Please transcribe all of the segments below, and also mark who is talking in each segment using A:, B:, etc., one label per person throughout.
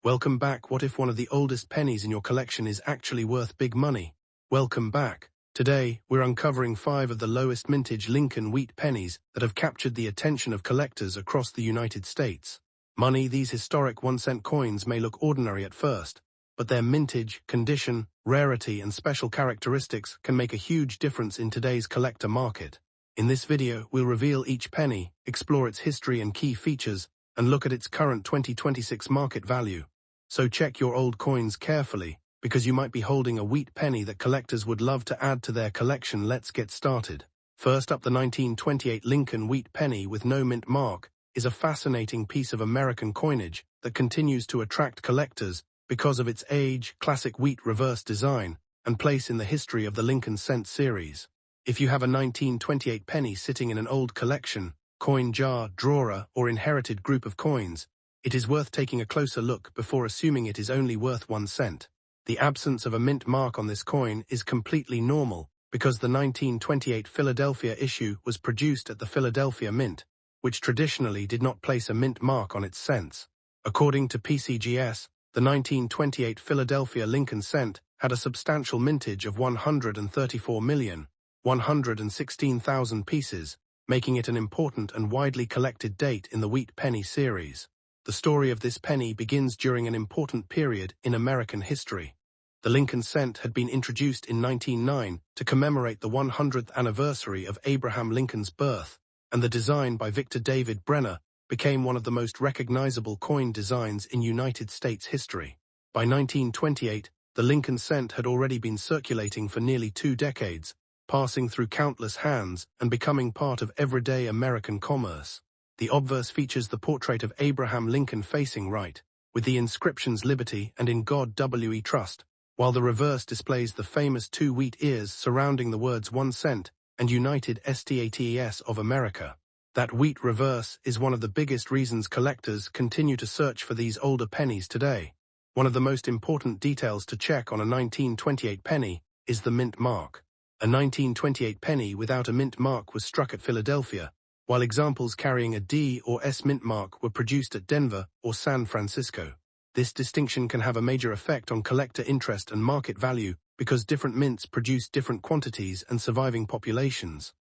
A: Welcome back. What if one of the oldest pennies in your collection is actually worth big money? Welcome back. Today, we're uncovering 5 of the lowest mintage Lincoln Wheat Pennies that have captured the attention of collectors across the United States. These historic 1-cent coins may look ordinary at first, but their mintage, condition, rarity, and special characteristics can make a huge difference in today's collector market. In this video, we'll reveal each penny, explore its history and key features, and look at its current 2026 market value. So check your old coins carefully, because you might be holding a wheat penny that collectors would love to add to their collection. Let's get started. First up, the 1928 Lincoln Wheat Penny with no mint mark is a fascinating piece of American coinage that continues to attract collectors because of its age, classic wheat reverse design, and place in the history of the Lincoln cent series. If you have a 1928 penny sitting in an old collection, coin jar, drawer, or inherited group of coins, it is worth taking a closer look before assuming it is only worth 1 cent. The absence of a mint mark on this coin is completely normal because the 1928 Philadelphia issue was produced at the Philadelphia Mint, which traditionally did not place a mint mark on its cents. According to PCGS, the 1928 Philadelphia Lincoln cent had a substantial mintage of 134,116,000 pieces, making it an important and widely collected date in the wheat penny series. The story of this penny begins during an important period in American history. The Lincoln cent had been introduced in 1909 to commemorate the 100th anniversary of Abraham Lincoln's birth, and the design by Victor David Brenner became one of the most recognizable coin designs in United States history. By 1928, the Lincoln cent had already been circulating for nearly 2 decades, passing through countless hands and becoming part of everyday American commerce. The obverse features the portrait of Abraham Lincoln facing right, with the inscriptions "Liberty" and "In God We Trust," while the reverse displays the famous 2 wheat ears surrounding the words 1 cent and United States of America. That wheat reverse is one of the biggest reasons collectors continue to search for these older pennies today. One of the most important details to check on a 1928 penny is the mint mark. A 1928 penny without a mint mark was struck at Philadelphia, while examples carrying a D or S mint mark were produced at Denver or San Francisco. This distinction can have a major effect on collector interest and market value because different mints produce different quantities and surviving populations.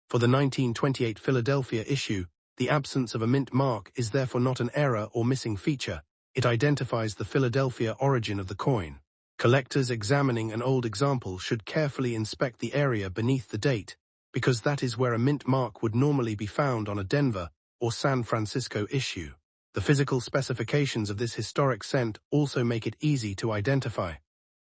A: For the 1928 Philadelphia issue, the absence of a mint mark is therefore not an error or missing feature. It identifies the Philadelphia origin of the coin. Collectors examining an old example should carefully inspect the area beneath the date, because that is where a mint mark would normally be found on a Denver or San Francisco issue. The physical specifications of this historic cent also make it easy to identify.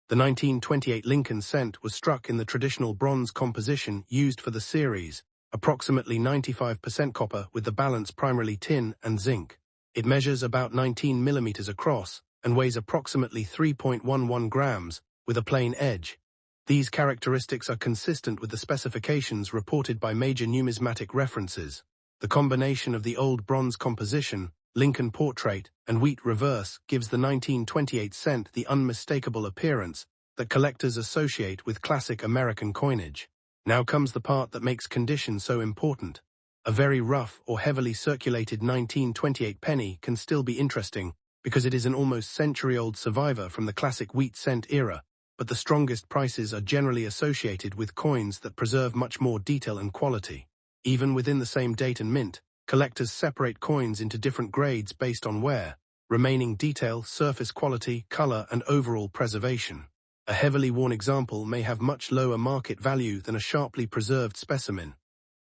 A: The 1928 Lincoln cent was struck in the traditional bronze composition used for the series, approximately 95% copper with the balance primarily tin and zinc. It measures about 19 millimeters across and weighs approximately 3.11 grams with a plain edge. These characteristics are consistent with the specifications reported by major numismatic references. The combination of the old bronze composition, Lincoln portrait, and wheat reverse gives the 1928 cent the unmistakable appearance that collectors associate with classic American coinage. Now comes the part that makes condition so important. A very rough or heavily circulated 1928 penny can still be interesting because it is an almost century-old survivor from the classic wheat cent era, but the strongest prices are generally associated with coins that preserve much more detail and quality. Even within the same date and mint, collectors separate coins into different grades based on wear, remaining detail, surface quality, color, and overall preservation. A heavily worn example may have much lower market value than a sharply preserved specimen.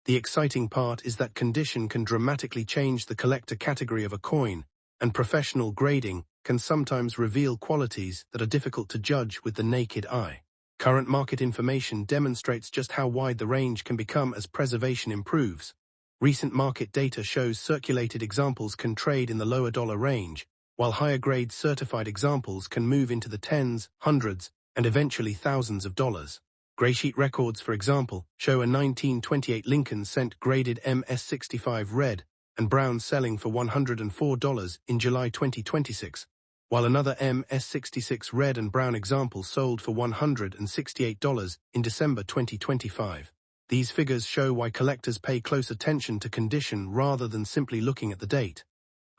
A: The exciting part is that condition can dramatically change the collector category of a coin, and professional grading can sometimes reveal qualities that are difficult to judge with the naked eye. Current market information demonstrates just how wide the range can become as preservation improves. Recent market data shows circulated examples can trade in the lower dollar range, while higher-grade certified examples can move into the tens, hundreds, and eventually thousands of dollars. Graysheet records, for example, show a 1928 Lincoln cent graded MS65 red and brown selling for $104 in July 2026, while another MS66 red and brown example sold for $168 in December 2025. These figures show why collectors pay close attention to condition rather than simply looking at the date.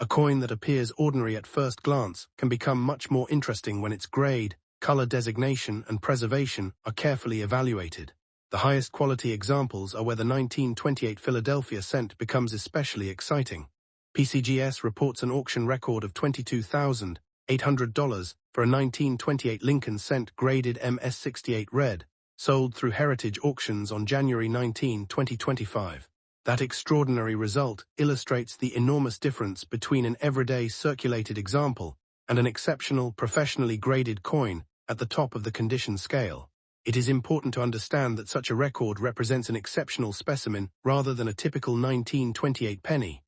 A: A coin that appears ordinary at first glance can become much more interesting when its grade, color designation, and preservation are carefully evaluated. The highest quality examples are where the 1928 Philadelphia cent becomes especially exciting. PCGS reports an auction record of $22,800 for a 1928 Lincoln cent graded MS68 red, sold through Heritage Auctions on January 19, 2025. That extraordinary result illustrates the enormous difference between an everyday circulated example and an exceptional, professionally graded coin at the top of the condition scale. It is important to understand that such a record represents an exceptional specimen rather than a typical 1928 penny.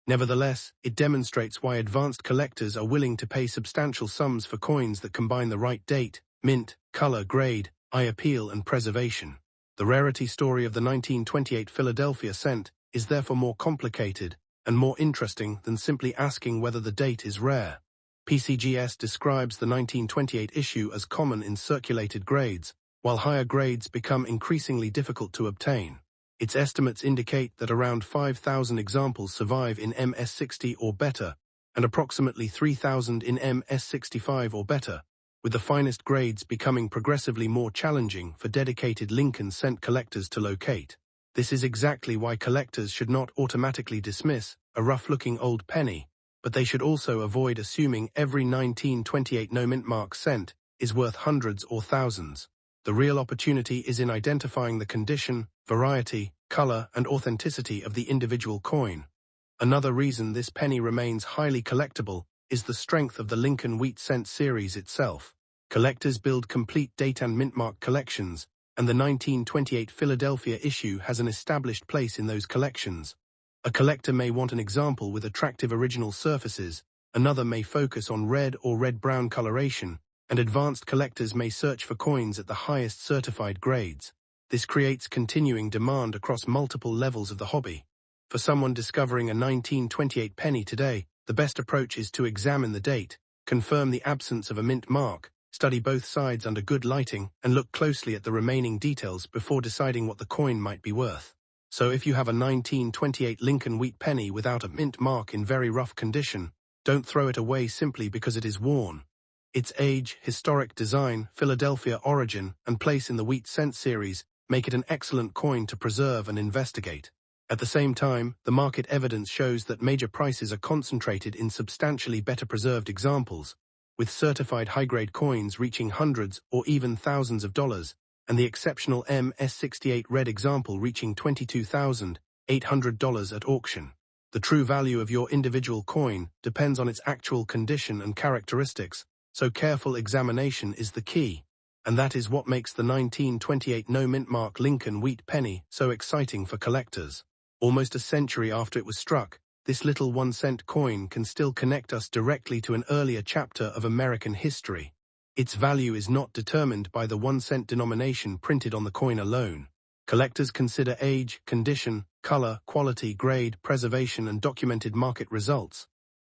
A: Nevertheless, it demonstrates why advanced collectors are willing to pay substantial sums for coins that combine the right date, mint, color, grade, eye appeal, and preservation. The rarity story of the 1928 Philadelphia cent is therefore more complicated and more interesting than simply asking whether the date is rare. PCGS describes the 1928 issue as common in circulated grades, while higher grades become increasingly difficult to obtain. Its estimates indicate that around 5,000 examples survive in MS60 or better, and approximately 3,000 in MS65 or better, with the finest grades becoming progressively more challenging for dedicated Lincoln cent collectors to locate. This is exactly why collectors should not automatically dismiss a rough-looking old penny, but they should also avoid assuming every 1928 no-mint mark cent is worth hundreds or thousands. The real opportunity is in identifying the condition, variety, color, and authenticity of the individual coin. Another reason this penny remains highly collectible is the strength of the Lincoln Wheat cent series itself. Collectors build complete date and mint mark collections, and the 1928 Philadelphia issue has an established place in those collections. A collector may want an example with attractive original surfaces, another may focus on red or red-brown coloration, and advanced collectors may search for coins at the highest certified grades. This creates continuing demand across multiple levels of the hobby. For someone discovering a 1928 penny today, the best approach is to examine the date, confirm the absence of a mint mark, study both sides under good lighting, and look closely at the remaining details before deciding what the coin might be worth. So if you have a 1928 Lincoln Wheat penny without a mint mark in very rough condition, don't throw it away simply because it is worn. Its age, historic design, Philadelphia origin, and place in the wheat cent series make it an excellent coin to preserve and investigate. At the same time, the market evidence shows that major prices are concentrated in substantially better preserved examples, with certified high-grade coins reaching hundreds or even thousands of dollars, and the exceptional MS68 red example reaching $22,800 at auction. The true value of your individual coin depends on its actual condition and characteristics, so careful examination is the key. And that is what makes the 1928 no-mint mark Lincoln Wheat penny so exciting for collectors. Almost a century after it was struck, this little 1-cent coin can still connect us directly to an earlier chapter of American history. Its value is not determined by the 1-cent denomination printed on the coin alone. Collectors consider age, condition, color, quality, grade, preservation, and documented market results.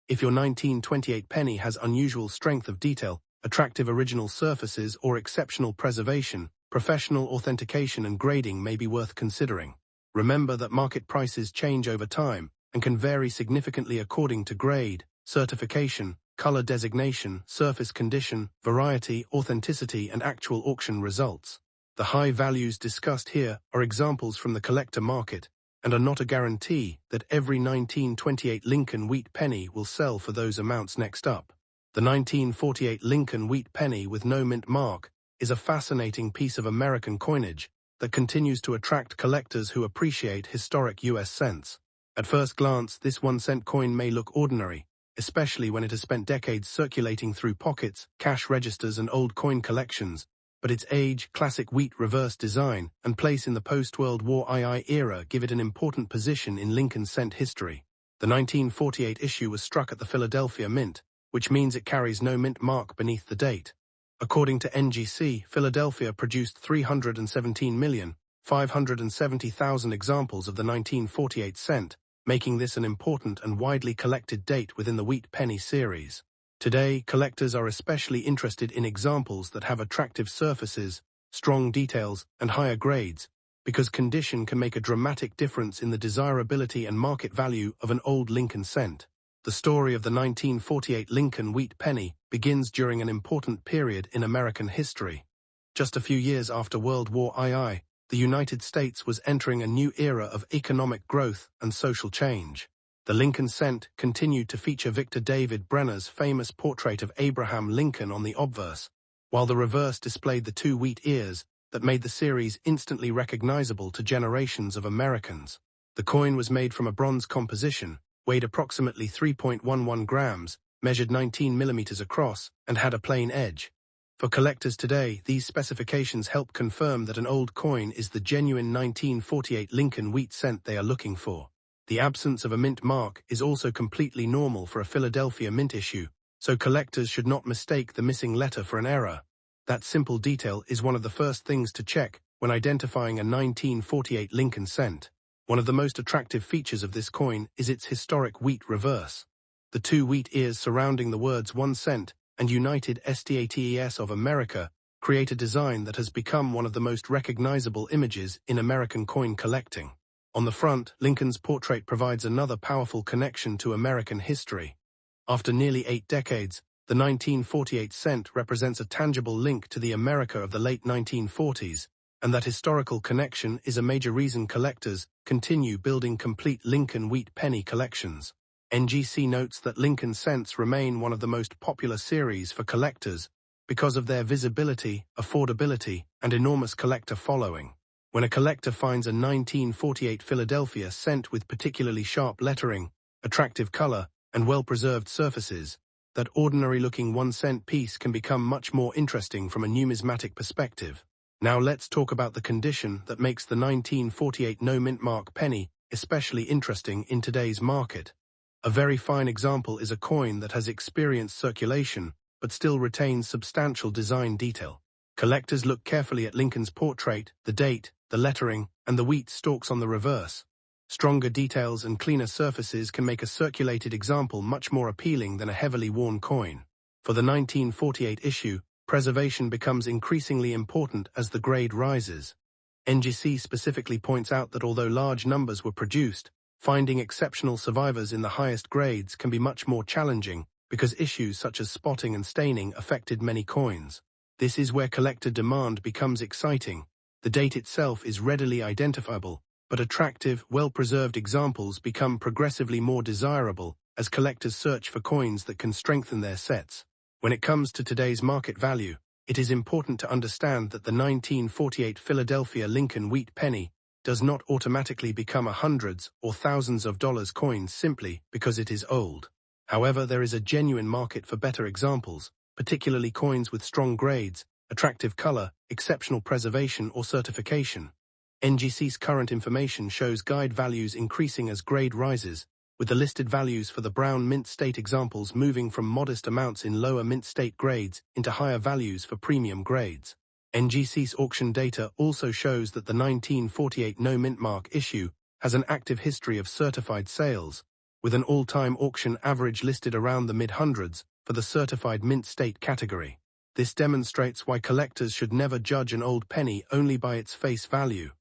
A: If your 1928 penny has unusual strength of detail, attractive original surfaces, or exceptional preservation, professional authentication and grading may be worth considering. Remember that market prices change over time and can vary significantly according to grade, certification, color designation, surface condition, variety, authenticity, and actual auction results. The high values discussed here are examples from the collector market and are not a guarantee that every 1928 Lincoln Wheat penny will sell for those amounts next up. The 1948 Lincoln Wheat penny with no mint mark is a fascinating piece of American coinage that continues to attract collectors who appreciate historic U.S. cents. At first glance, this 1-cent coin may look ordinary, especially when it has spent decades circulating through pockets, cash registers, and old coin collections, but its age, classic wheat reverse design, and place in the post-World War II era give it an important position in Lincoln cent history. The 1948 issue was struck at the Philadelphia Mint, which means it carries no mint mark beneath the date. According to NGC, Philadelphia produced 317,570,000 examples of the 1948 cent, making this an important and widely collected date within the Wheat Penny series. Today, collectors are especially interested in examples that have attractive surfaces, strong details, and higher grades, because condition can make a dramatic difference in the desirability and market value of an old Lincoln cent. The story of the 1948 Lincoln Wheat Penny begins during an important period in American history. Just a few years after World War II, the United States was entering a new era of economic growth and social change. The Lincoln cent continued to feature Victor David Brenner's famous portrait of Abraham Lincoln on the obverse, while the reverse displayed the two wheat ears that made the series instantly recognizable to generations of Americans. The coin was made from a bronze composition, weighed approximately 3.11 grams, measured 19 millimeters across, and had a plain edge. For collectors today, these specifications help confirm that an old coin is the genuine 1948 Lincoln Wheat cent they are looking for. The absence of a mint mark is also completely normal for a Philadelphia mint issue, so collectors should not mistake the missing letter for an error. That simple detail is one of the first things to check when identifying a 1948 Lincoln cent. One of the most attractive features of this coin is its historic wheat reverse. The two wheat ears surrounding the words 1 cent and United States of America create a design that has become one of the most recognizable images in American coin collecting. On the front, Lincoln's portrait provides another powerful connection to American history. After nearly 8 decades, the 1948 cent represents a tangible link to the America of the late 1940s, and that historical connection is a major reason collectors continue building complete Lincoln Wheat Penny collections. NGC notes that Lincoln cents remain one of the most popular series for collectors because of their visibility, affordability, and enormous collector following. When a collector finds a 1948 Philadelphia cent with particularly sharp lettering, attractive color, and well-preserved surfaces, that ordinary-looking 1 cent piece can become much more interesting from a numismatic perspective. Now let's talk about the condition that makes the 1948 no-mint mark penny especially interesting in today's market. A very fine example is a coin that has experienced circulation but still retains substantial design detail. Collectors look carefully at Lincoln's portrait, the date, the lettering, and the wheat stalks on the reverse. Stronger details and cleaner surfaces can make a circulated example much more appealing than a heavily worn coin. For the 1948 issue, preservation becomes increasingly important as the grade rises. NGC specifically points out that although large numbers were produced, finding exceptional survivors in the highest grades can be much more challenging because issues such as spotting and staining affected many coins. This is where collector demand becomes exciting. The date itself is readily identifiable, but attractive, well-preserved examples become progressively more desirable as collectors search for coins that can strengthen their sets. When it comes to today's market value, it is important to understand that the 1948 Philadelphia Lincoln Wheat Penny does not automatically become a hundreds or thousands of dollars coin simply because it is old. However, there is a genuine market for better examples, particularly coins with strong grades, attractive color, exceptional preservation or certification. NGC's current information shows guide values increasing as grade rises, with the listed values for the brown mint state examples moving from modest amounts in lower mint state grades into higher values for premium grades. NGC's auction data also shows that the 1948 no-mint mark issue has an active history of certified sales, with an all-time auction average listed around the mid-hundreds for the certified mint state category. This demonstrates why collectors should never judge an old penny only by its face value.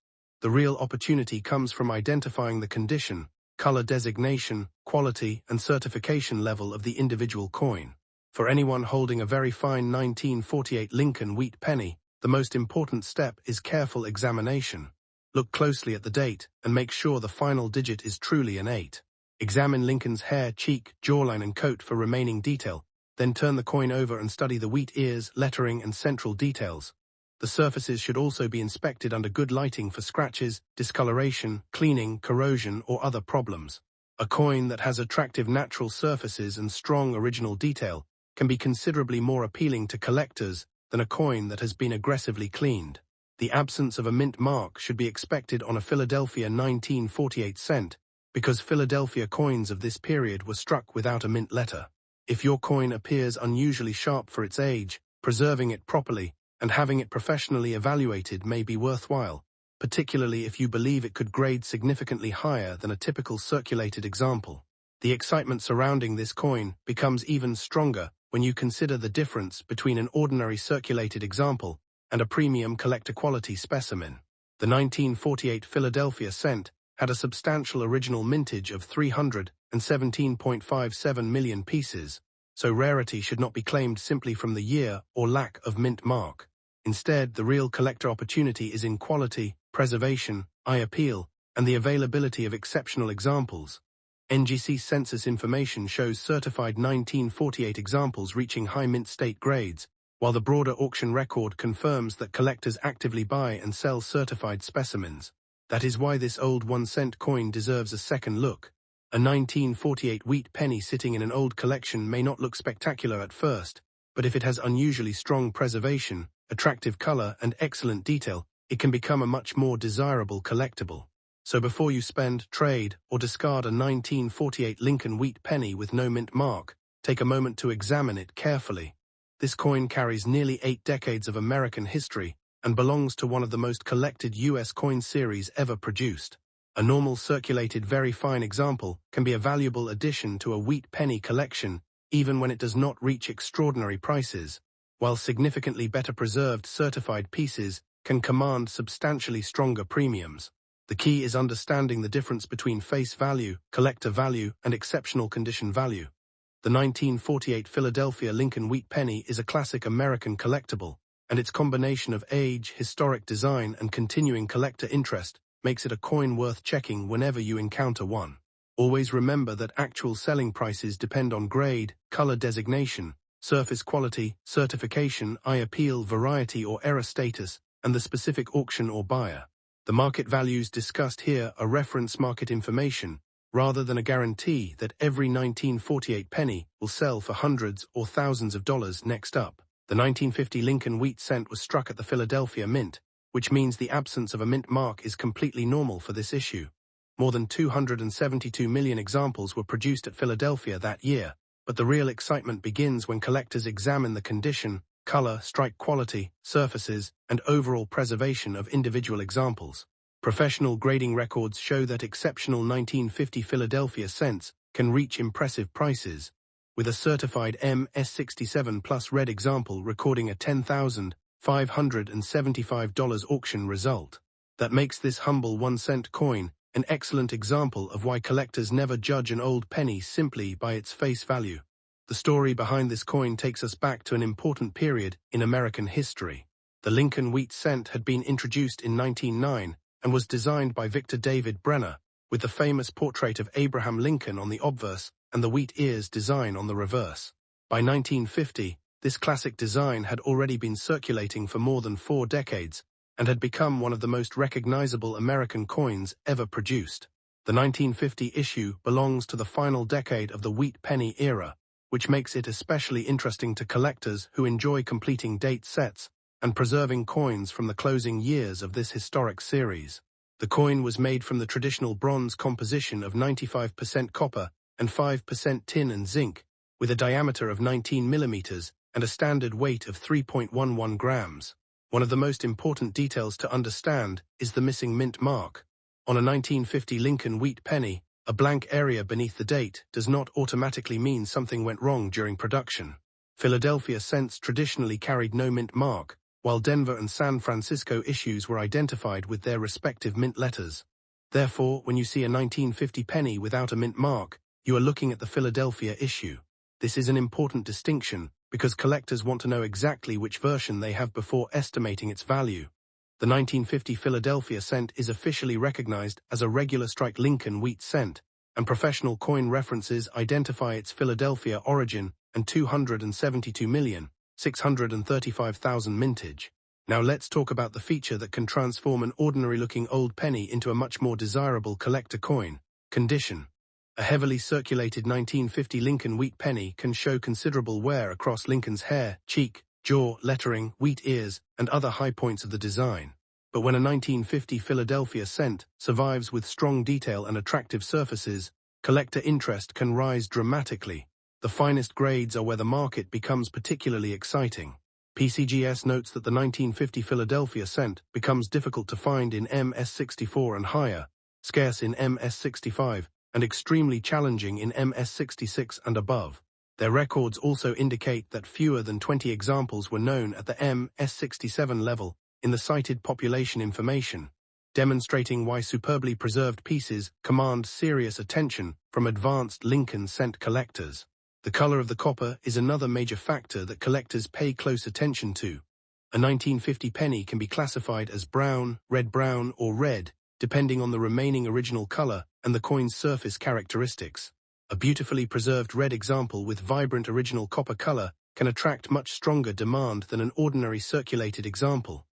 A: The real opportunity comes from identifying the condition, color designation, quality, and certification level of the individual coin. For anyone holding a very fine 1948 Lincoln Wheat Penny, the most important step is careful examination. Look closely at the date and make sure the final digit is truly an 8. Examine Lincoln's hair, cheek, jawline, and coat for remaining detail, then turn the coin over and study the wheat ears, lettering, and central details. The surfaces should also be inspected under good lighting for scratches, discoloration, cleaning, corrosion, or other problems. A coin that has attractive natural surfaces and strong original detail can be considerably more appealing to collectors than a coin that has been aggressively cleaned. The absence of a mint mark should be expected on a Philadelphia 1948 cent, because Philadelphia coins of this period were struck without a mint letter. If your coin appears unusually sharp for its age, preserving it properly and having it professionally evaluated may be worthwhile, particularly if you believe it could grade significantly higher than a typical circulated example. The excitement surrounding this coin becomes even stronger when you consider the difference between an ordinary circulated example and a premium collector-quality specimen. The 1948 Philadelphia cent had a substantial original mintage of 300 and 17.57 million pieces, so rarity should not be claimed simply from the year or lack of mint mark. Instead, the real collector opportunity is in quality, preservation, eye appeal, and the availability of exceptional examples. NGC census information shows certified 1948 examples reaching high mint state grades, while the broader auction record confirms that collectors actively buy and sell certified specimens. That is why this old 1-cent coin deserves a second look. A 1948 wheat penny sitting in an old collection may not look spectacular at first, but if it has unusually strong preservation, attractive color, and excellent detail, it can become a much more desirable collectible. So before you spend, trade, or discard a 1948 Lincoln Wheat Penny with no mint mark, take a moment to examine it carefully. This coin carries nearly 8 decades of American history and belongs to one of the most collected U.S. coin series ever produced. A normal circulated very fine example can be a valuable addition to a wheat penny collection even when it does not reach extraordinary prices, while significantly better preserved certified pieces can command substantially stronger premiums. The key is understanding the difference between face value, collector value, and exceptional condition value. The 1948 Philadelphia Lincoln Wheat Penny is a classic American collectible, and its combination of age, historic design, and continuing collector interest makes it a coin worth checking whenever you encounter one. Always remember that actual selling prices depend on grade, color designation, surface quality, certification, eye appeal, variety or error status, and the specific auction or buyer. The market values discussed here are reference market information, rather than a guarantee that every 1948 penny will sell for hundreds or thousands of dollars. Next up, the 1950 Lincoln Wheat Cent was struck at the Philadelphia Mint, which means the absence of a mint mark is completely normal for this issue. More than 272 million examples were produced at Philadelphia that year, but the real excitement begins when collectors examine the condition, color, strike quality, surfaces, and overall preservation of individual examples. Professional grading records show that exceptional 1950 Philadelphia cents can reach impressive prices, with a certified MS67 plus red example recording a $10,575 auction result. That makes this humble 1-cent coin an excellent example of why collectors never judge an old penny simply by its face value. The story behind this coin takes us back to an important period in American history. The Lincoln Wheat Cent had been introduced in 1909 and was designed by Victor David Brenner, with the famous portrait of Abraham Lincoln on the obverse and the wheat ears design on the reverse. By 1950, this classic design had already been circulating for more than 4 decades and had become one of the most recognizable American coins ever produced. The 1950 issue belongs to the final decade of the wheat penny era, which makes it especially interesting to collectors who enjoy completing date sets and preserving coins from the closing years of this historic series. The coin was made from the traditional bronze composition of 95% copper and 5% tin and zinc, with a diameter of 19 millimeters and a standard weight of 3.11 grams. One of the most important details to understand is the missing mint mark. On a 1950 Lincoln Wheat Penny, a blank area beneath the date does not automatically mean something went wrong during production. Philadelphia cents traditionally carried no mint mark, while Denver and San Francisco issues were identified with their respective mint letters. Therefore, when you see a 1950 penny without a mint mark, you are looking at the Philadelphia issue. This is an important distinction because collectors want to know exactly which version they have before estimating its value. The 1950 Philadelphia cent is officially recognized as a regular strike Lincoln Wheat Cent, and professional coin references identify its Philadelphia origin and 272,635,000 mintage. Now let's talk about the feature that can transform an ordinary-looking old penny into a much more desirable collector coin: condition. A heavily circulated 1950 Lincoln Wheat Penny can show considerable wear across Lincoln's hair, cheek, jaw, lettering, wheat ears, and other high points of the design. But when a 1950 Philadelphia cent survives with strong detail and attractive surfaces, collector interest can rise dramatically. The finest grades are where the market becomes particularly exciting. PCGS notes that the 1950 Philadelphia cent becomes difficult to find in MS64 and higher, scarce in MS65, and extremely challenging in MS66 and above. Their records also indicate that fewer than 20 examples were known at the MS67 level in the cited population information. demonstrating why superbly preserved pieces command serious attention from advanced Lincoln cent collectors. The color of the copper is another major factor that collectors pay close attention to. A 1950 penny can be classified as brown, red-brown, or red, depending on the remaining original color and the coin's surface characteristics. A beautifully preserved red example with vibrant original copper color can attract much stronger demand than an ordinary circulated example.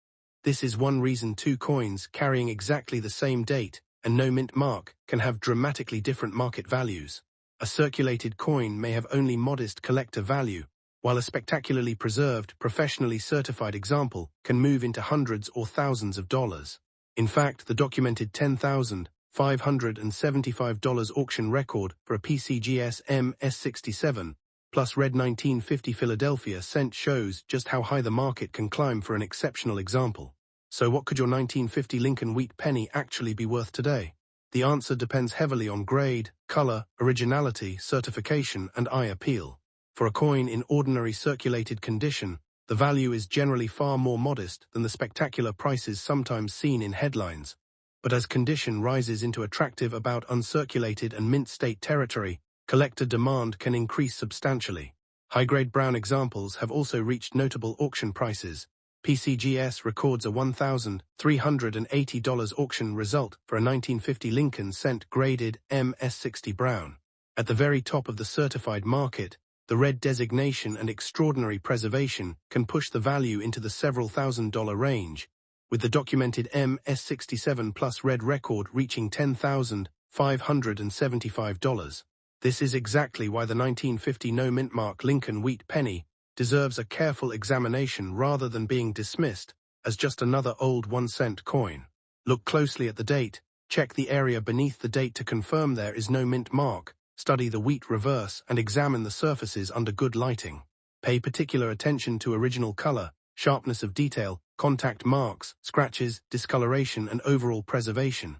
A: This is one reason two coins carrying exactly the same date and no mint mark can have dramatically different market values. A circulated coin may have only modest collector value, while a spectacularly preserved, professionally certified example can move into hundreds or thousands of dollars. In fact, the documented $10,575 auction record for a PCGS MS67 plus red 1950 Philadelphia cent shows just how high the market can climb for an exceptional example. So what could your 1950 Lincoln Wheat Penny actually be worth today? The answer depends heavily on grade, color, originality, certification, and eye appeal. For a coin in ordinary circulated condition, the value is generally far more modest than the spectacular prices sometimes seen in headlines. But as condition rises into attractive about uncirculated and mint state territory, collector demand can increase substantially. High-grade brown examples have also reached notable auction prices. PCGS records a $1,380 auction result for a 1950 Lincoln cent graded MS60 brown. At the very top of the certified market, the red designation and extraordinary preservation can push the value into the several $1,000s range, with the documented MS67 plus red record reaching $10,575. This is exactly why the 1950 no-mint mark Lincoln Wheat Penny deserves a careful examination rather than being dismissed as just another old 1-cent coin. Look closely at the date, check the area beneath the date to confirm there is no mint mark, study the wheat reverse, and examine the surfaces under good lighting. Pay particular attention to original color, sharpness of detail, contact marks, scratches, discoloration, and overall preservation.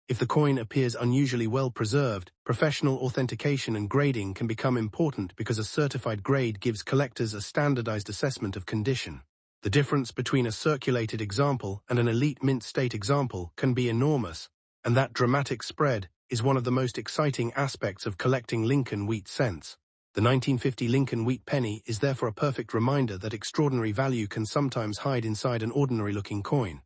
A: If the coin appears unusually well preserved, professional authentication and grading can become important because a certified grade gives collectors a standardized assessment of condition. The difference between a circulated example and an elite mint state example can be enormous, and that dramatic spread is one of the most exciting aspects of collecting Lincoln Wheat cents. The 1950 Lincoln Wheat Penny is therefore a perfect reminder that extraordinary value can sometimes hide inside an ordinary-looking coin.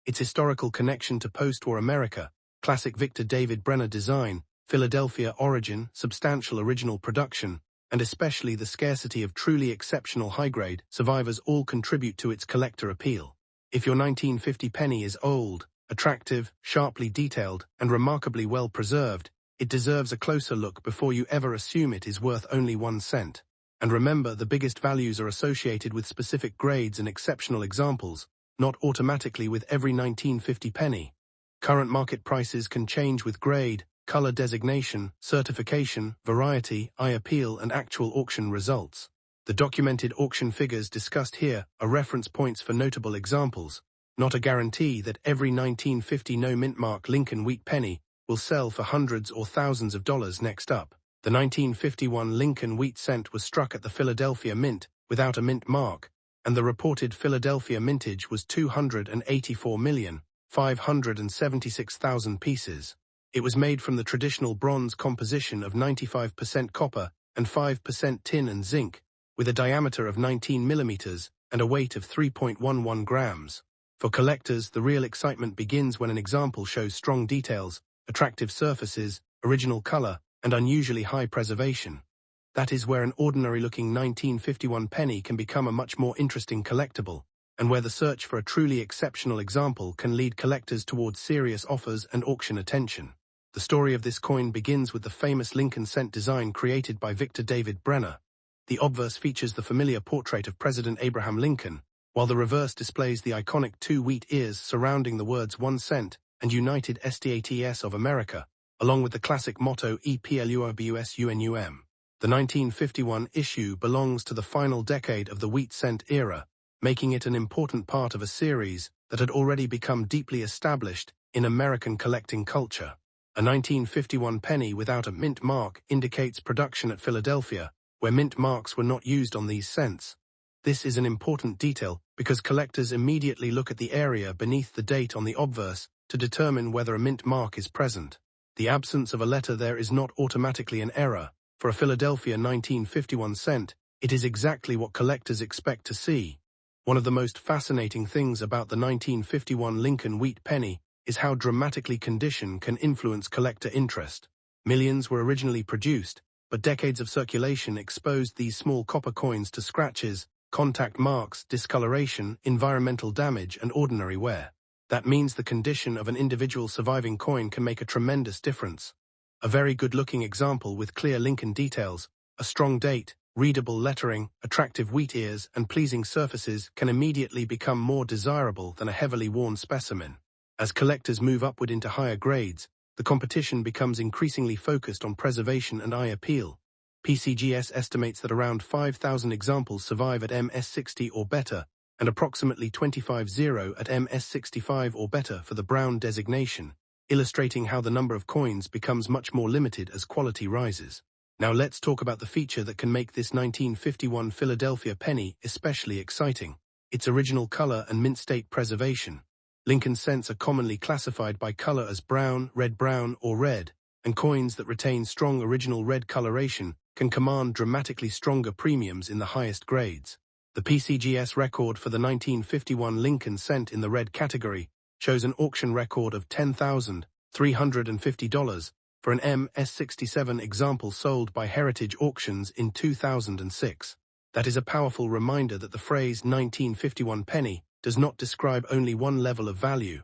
A: Its historical connection to post-war America, classic Victor David Brenner design, Philadelphia origin, substantial original production, and especially the scarcity of truly exceptional high-grade survivors all contribute to its collector appeal. If your 1950 penny is old, attractive, sharply detailed, and remarkably well preserved, it deserves a closer look before you ever assume it is worth only 1 cent. And remember, the biggest values are associated with specific grades and exceptional examples, not automatically with every 1950 penny. Current market prices can change with grade, color designation, certification, variety, eye appeal, and actual auction results. The documented auction figures discussed here are reference points for notable examples, not a guarantee that every 1950 no-mint mark Lincoln Wheat Penny will sell for hundreds or thousands of dollars. Next up, the 1951 Lincoln Wheat cent was struck at the Philadelphia Mint without a mint mark, and the reported Philadelphia mintage was 284,576,000 pieces. It was made from the traditional bronze composition of 95% copper and 5% tin and zinc, with a diameter of 19 millimeters and a weight of 3.11 grams. For collectors, the real excitement begins when an example shows strong details, attractive surfaces, original color, and unusually high preservation. That is where an ordinary-looking 1951 penny can become a much more interesting collectible, and where the search for a truly exceptional example can lead collectors towards serious offers and auction attention. The story of this coin begins with the famous Lincoln cent design created by Victor David Brenner. The obverse features the familiar portrait of President Abraham Lincoln, while the reverse displays the iconic 2 wheat ears surrounding the words 1 cent and United States of America, along with the classic motto EPLURBUSUNUM. The 1951 issue belongs to the final decade of the wheat cent era, making it an important part of a series that had already become deeply established in American collecting culture. A 1951 penny without a mint mark indicates production at Philadelphia, where mint marks were not used on these cents. This is an important detail because collectors immediately look at the area beneath the date on the obverse to determine whether a mint mark is present. The absence of a letter there is not automatically an error. For a Philadelphia 1951 cent, it is exactly what collectors expect to see. One of the most fascinating things about the 1951 Lincoln Wheat Penny is how dramatically condition can influence collector interest. Millions were originally produced, but decades of circulation exposed these small copper coins to scratches, contact marks, discoloration, environmental damage, and ordinary wear. That means the condition of an individual surviving coin can make a tremendous difference. A very good-looking example with clear Lincoln details, a strong date, readable lettering, attractive wheat ears, and pleasing surfaces can immediately become more desirable than a heavily worn specimen. As collectors move upward into higher grades, the competition becomes increasingly focused on preservation and eye appeal. PCGS estimates that around 5,000 examples survive at MS60 or better, and approximately 25,000 at MS65 or better for the brown designation, illustrating how the number of coins becomes much more limited as quality rises. Now let's talk about the feature that can make this 1951 Philadelphia penny especially exciting: its original color and mint state preservation. Lincoln cents are commonly classified by color as brown, or red, and coins that retain strong original red coloration can command dramatically stronger premiums in the highest grades. The PCGS record for the 1951 Lincoln cent in the red category shows an auction record of $10,350 for an MS67 example sold by Heritage Auctions in 2006. That is a powerful reminder that the phrase 1951 penny does not describe only one level of value.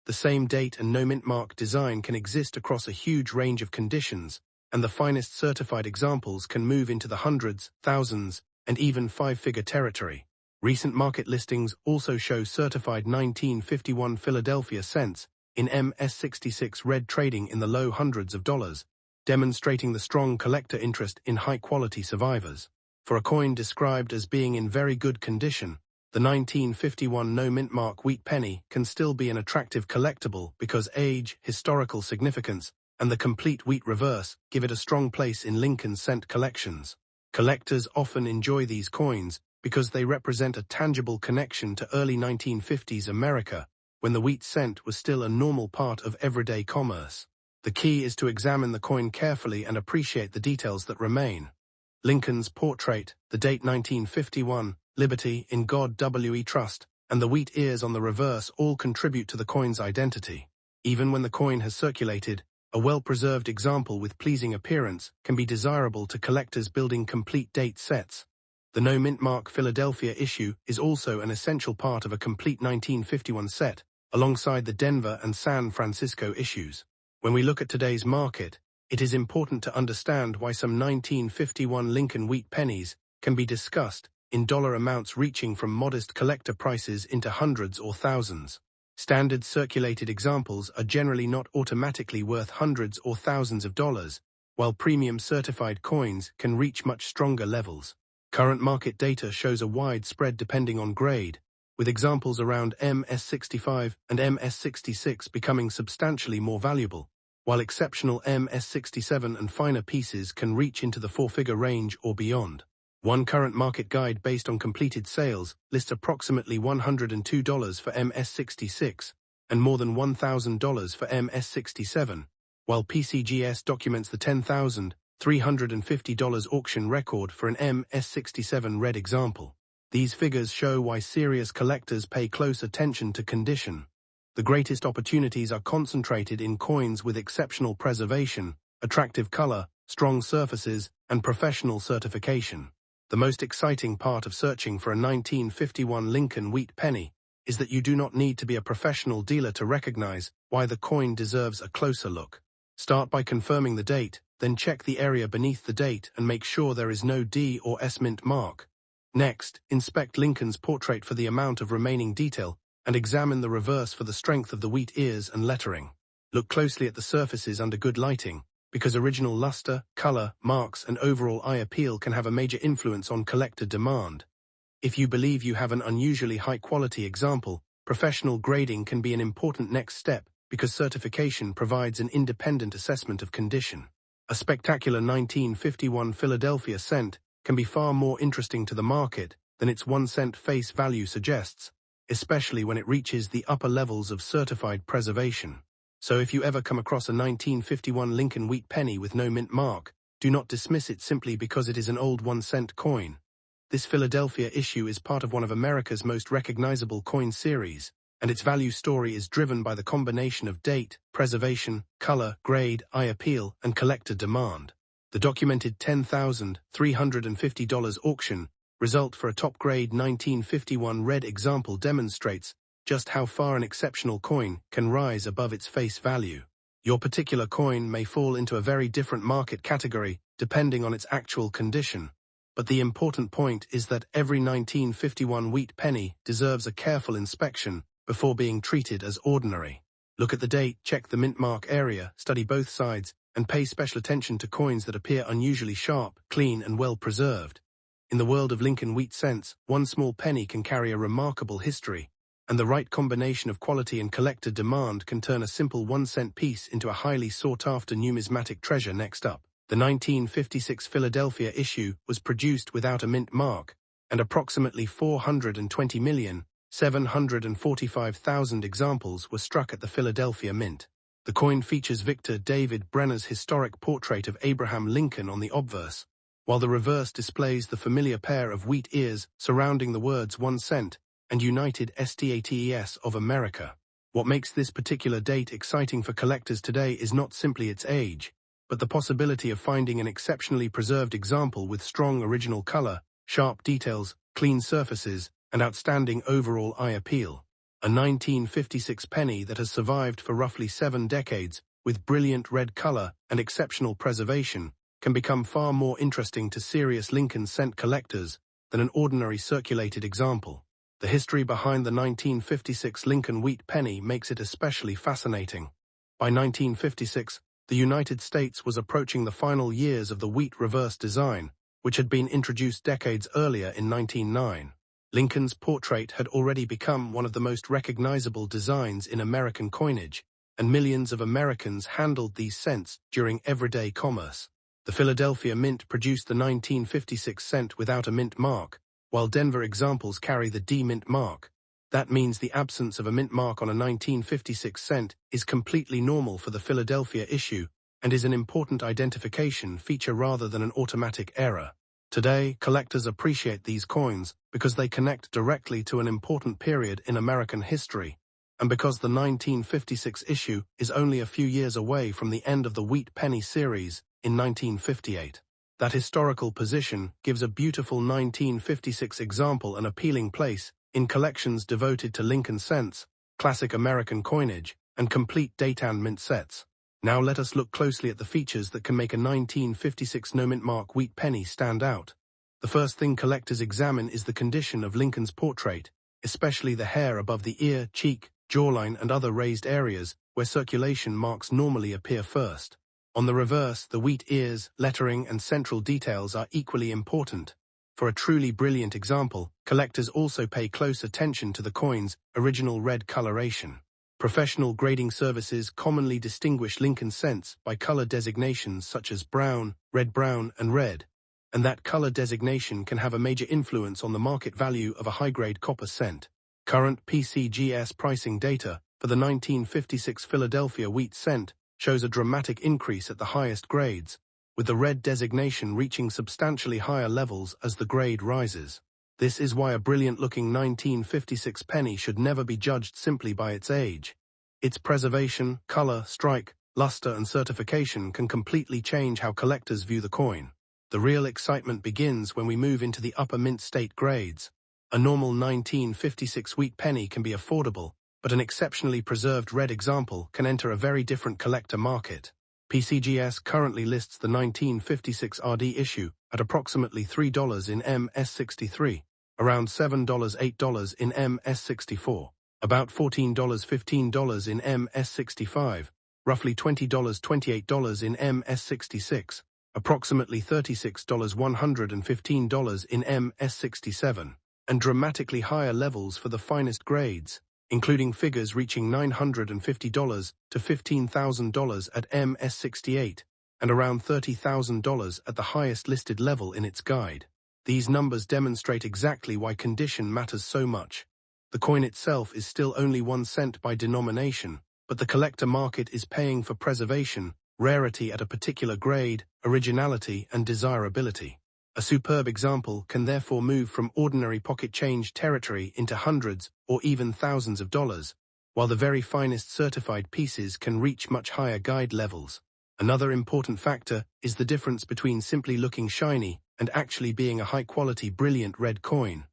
A: The same date and no mint mark design can exist across a huge range of conditions, and the finest certified examples can move into the hundreds, thousands, and even five-figure territory. Recent market listings also show certified 1951 Philadelphia cents in MS66 red trading in the low hundreds of dollars, demonstrating the strong collector interest in high-quality survivors. For a coin described as being in very good condition, the 1951 no mint mark wheat penny can still be an attractive collectible because age, historical significance, and the complete wheat reverse give it a strong place in Lincoln cent collections. Collectors often enjoy these coins because they represent a tangible connection to early 1950s America, when the wheat cent was still a normal part of everyday commerce. The key is to examine the coin carefully and appreciate the details that remain. Lincoln's portrait, the date 1951, Liberty, in God we Trust, and the wheat ears on the reverse all contribute to the coin's identity. Even when the coin has circulated, a well-preserved example with pleasing appearance can be desirable to collectors building complete date sets. The no mint mark Philadelphia issue is also an essential part of a complete 1951 set, alongside the Denver and San Francisco issues. When we look at today's market, it is important to understand why some 1951 Lincoln Wheat Pennies can be discussed in dollar amounts reaching from modest collector prices into hundreds or thousands. Standard circulated examples are generally not automatically worth hundreds or thousands of dollars, while premium certified coins can reach much stronger levels. Current market data shows a wide spread depending on grade, with examples around MS65 and MS66 becoming substantially more valuable, while exceptional MS67 and finer pieces can reach into the four-figure range or beyond. One current market guide based on completed sales lists approximately $102 for MS66 and more than $1,000 for MS67, while PCGS documents the $10,350 auction record for an MS67 red example. These figures show why serious collectors pay close attention to condition. The greatest opportunities are concentrated in coins with exceptional preservation, attractive color, strong surfaces, and professional certification. The most exciting part of searching for a 1951 Lincoln Wheat Penny is that you do not need to be a professional dealer to recognize why the coin deserves a closer look. Start by confirming the date, then check the area beneath the date and make sure there is no D or S mint mark. Next, inspect Lincoln's portrait for the amount of remaining detail and examine the reverse for the strength of the wheat ears and lettering. Look closely at the surfaces under good lighting, because original luster, color, marks, and overall eye appeal can have a major influence on collector demand. If you believe you have an unusually high-quality example, professional grading can be an important next step because certification provides an independent assessment of condition. A spectacular 1951 Philadelphia cent can be far more interesting to the market than its 1 cent face value suggests, especially when it reaches the upper levels of certified preservation. So if you ever come across a 1951 Lincoln Wheat penny with no mint mark, do not dismiss it simply because it is an old 1-cent coin. This Philadelphia issue is part of one of America's most recognizable coin series, and its value story is driven by the combination of date, preservation, color, grade, eye appeal, and collector demand. The documented $10,350 auction result for a top-grade 1951 red example demonstrates just how far an exceptional coin can rise above its face value. Your particular coin may fall into a very different market category depending on its actual condition. But the important point is that every 1951 wheat penny deserves a careful inspection before being treated as ordinary. Look at the date, check the mint mark area, study both sides, and pay special attention to coins that appear unusually sharp, clean, and well preserved. In the world of Lincoln Wheat cents, one small penny can carry a remarkable history, and the right combination of quality and collector demand can turn a simple 1-cent piece into a highly sought-after numismatic treasure. Next up, the 1956 Philadelphia issue was produced without a mint mark, and approximately 420,745,000 examples were struck at the Philadelphia Mint. The coin features Victor David Brenner's historic portrait of Abraham Lincoln on the obverse, while the reverse displays the familiar pair of wheat ears surrounding the words 1 cent and United States of America. What makes this particular date exciting for collectors today is not simply its age, but the possibility of finding an exceptionally preserved example with strong original color, sharp details, clean surfaces, and outstanding overall eye appeal. A 1956 penny that has survived for roughly 7 decades, with brilliant red color and exceptional preservation, can become far more interesting to serious Lincoln cent collectors than an ordinary circulated example. The history behind the 1956 Lincoln Wheat penny makes it especially fascinating. By 1956, the United States was approaching the final years of the wheat reverse design, which had been introduced decades earlier in 1909. Lincoln's portrait had already become one of the most recognizable designs in American coinage, and millions of Americans handled these cents during everyday commerce. The Philadelphia Mint produced the 1956 cent without a mint mark, while Denver examples carry the D mint mark. That means the absence of a mint mark on a 1956 cent is completely normal for the Philadelphia issue and is an important identification feature rather than an automatic error. Today, collectors appreciate these coins because they connect directly to an important period in American history, and because the 1956 issue is only a few years away from the end of the Wheat Penny series in 1958. That historical position gives a beautiful 1956 example an appealing place in collections devoted to Lincoln cents, classic American coinage, and complete date and mint sets. Now let us look closely at the features that can make a 1956 no-mint mark wheat penny stand out. The first thing collectors examine is the condition of Lincoln's portrait, especially the hair above the ear, cheek, jawline, and other raised areas where circulation marks normally appear first. On the reverse, the wheat ears, lettering, and central details are equally important. For a truly brilliant example, collectors also pay close attention to the coin's original red coloration. Professional grading services commonly distinguish Lincoln cents by color designations such as brown, and red, and that color designation can have a major influence on the market value of a high-grade copper cent. Current PCGS pricing data for the 1956 Philadelphia wheat cent shows a dramatic increase at the highest grades, with the red designation reaching substantially higher levels as the grade rises. This is why a brilliant-looking 1956 penny should never be judged simply by its age. Its preservation, color, strike, luster, and certification can completely change how collectors view the coin. The real excitement begins when we move into the upper mint state grades. A normal 1956 wheat penny can be affordable, but an exceptionally preserved red example can enter a very different collector market. PCGS currently lists the 1956 RD issue at approximately $3 in MS63, around $7-8 in MS64, about $14-15 in MS65, roughly $20-28 in MS66, approximately $36-115 in MS67, and dramatically higher levels for the finest grades, including figures reaching $950 to $15,000 at MS68 and around $30,000 at the highest listed level in its guide. These numbers demonstrate exactly why condition matters so much. The coin itself is still only 1 cent by denomination, but the collector market is paying for preservation, rarity at a particular grade, originality, and desirability. A superb example can therefore move from ordinary pocket change territory into hundreds or even thousands of dollars, while the very finest certified pieces can reach much higher guide levels. Another important factor is the difference between simply looking shiny and actually being a high-quality, brilliant red coin.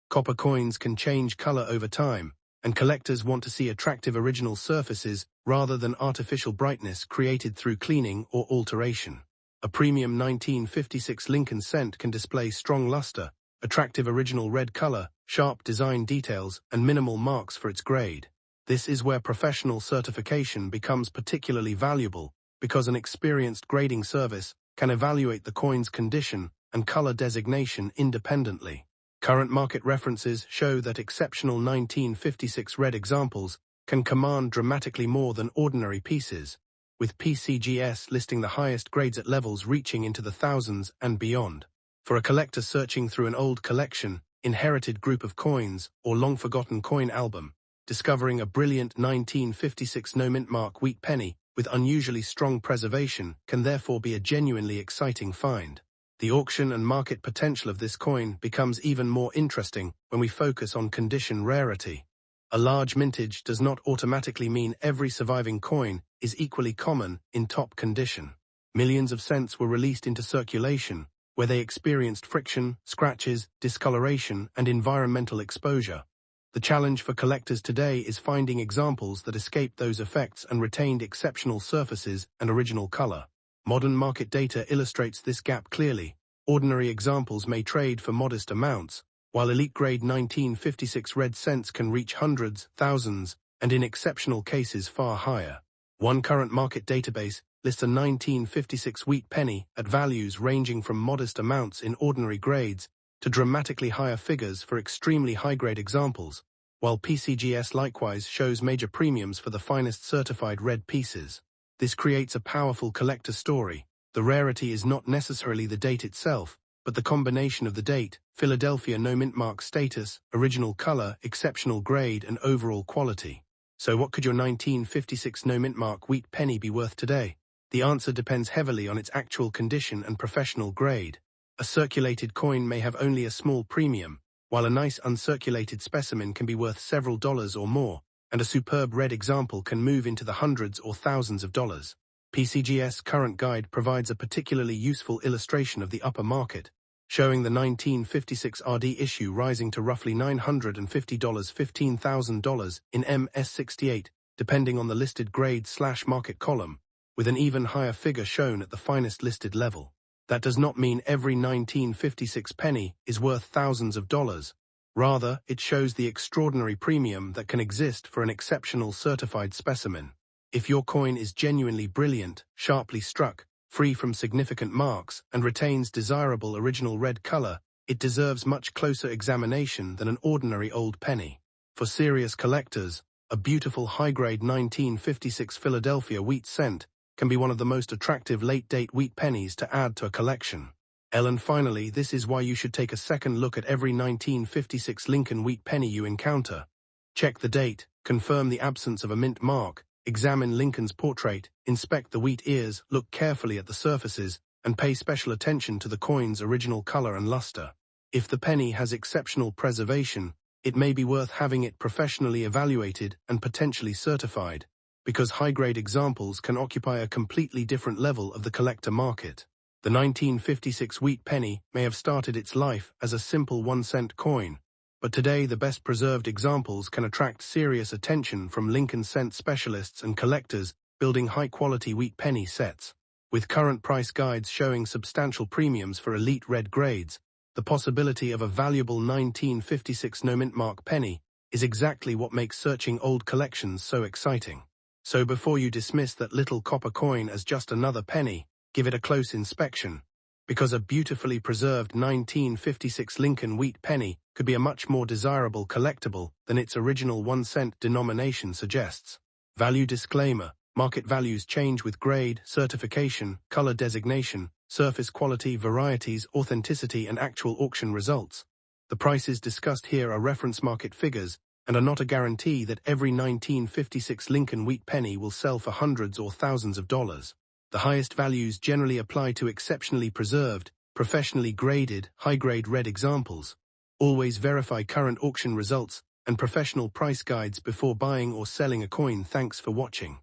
A: Copper coins can change color over time, and collectors want to see attractive original surfaces rather than artificial brightness created through cleaning or alteration. A premium 1956 Lincoln cent can display strong luster, attractive original red color, sharp design details, and minimal marks for its grade. This is where professional certification becomes particularly valuable, because an experienced grading service can evaluate the coin's condition and color designation independently. Current market references show that exceptional 1956 red examples can command dramatically more than ordinary pieces, with PCGS listing the highest grades at levels reaching into the thousands and beyond. For a collector searching through an old collection, inherited group of coins, or long-forgotten coin album, discovering a brilliant 1956 no-mint mark wheat penny with unusually strong preservation can therefore be a genuinely exciting find. The auction and market potential of this coin becomes even more interesting when we focus on condition rarity. A large mintage does not automatically mean every surviving coin is equally common in top condition. Millions of cents were released into circulation, where they experienced friction, scratches, discoloration, and environmental exposure. The challenge for collectors today is finding examples that escaped those effects and retained exceptional surfaces and original color. Modern market data illustrates this gap clearly. Ordinary examples may trade for modest amounts, while elite-grade 1956 red cents can reach hundreds, thousands, and in exceptional cases far higher. One current market database lists a 1956 wheat penny at values ranging from modest amounts in ordinary grades to dramatically higher figures for extremely high-grade examples, while PCGS likewise shows major premiums for the finest certified red pieces. This creates a powerful collector story. The rarity is not necessarily the date itself, but the combination of the date, Philadelphia no-mint mark status, original color, exceptional grade, and overall quality. So what could your 1956 no-mint mark wheat penny be worth today? The answer depends heavily on its actual condition and professional grade. A circulated coin may have only a small premium, while a nice uncirculated specimen can be worth several dollars or more, and a superb red example can move into the hundreds or thousands of dollars. PCGS Current Guide provides a particularly useful illustration of the upper market, showing the 1956 RD issue rising to roughly $950 $15,000 in MS68, depending on the listed grade/market column, with an even higher figure shown at the finest listed level. That does not mean every 1956 penny is worth thousands of dollars. Rather, it shows the extraordinary premium that can exist for an exceptional certified specimen. If your coin is genuinely brilliant, sharply struck, free from significant marks, and retains desirable original red color, it deserves much closer examination than an ordinary old penny. For serious collectors, a beautiful high-grade 1956 Philadelphia wheat cent can be one of the most attractive late-date wheat pennies to add to a collection. And finally, this is why you should take a second look at every 1956 Lincoln Wheat Penny you encounter. Check the date, confirm the absence of a mint mark, examine Lincoln's portrait, inspect the wheat ears, look carefully at the surfaces, and pay special attention to the coin's original color and luster. If the penny has exceptional preservation, it may be worth having it professionally evaluated and potentially certified, because high-grade examples can occupy a completely different level of the collector market. The 1956 wheat penny may have started its life as a simple 1-cent coin, but today the best-preserved examples can attract serious attention from Lincoln cent specialists and collectors building high-quality wheat penny sets. With current price guides showing substantial premiums for elite red grades, the possibility of a valuable 1956 no-mint mark penny is exactly what makes searching old collections so exciting. So before you dismiss that little copper coin as just another penny, give it a close inspection, because a beautifully preserved 1956 Lincoln Wheat Penny could be a much more desirable collectible than its original 1-cent denomination suggests. Value disclaimer: market values change with grade, certification, color designation, surface quality, varieties, authenticity, and actual auction results. The prices discussed here are reference market figures and are not a guarantee that every 1956 Lincoln Wheat Penny will sell for hundreds or thousands of dollars. The highest values generally apply to exceptionally preserved, professionally graded, high-grade red examples. Always verify current auction results and professional price guides before buying or selling a coin. Thanks for watching.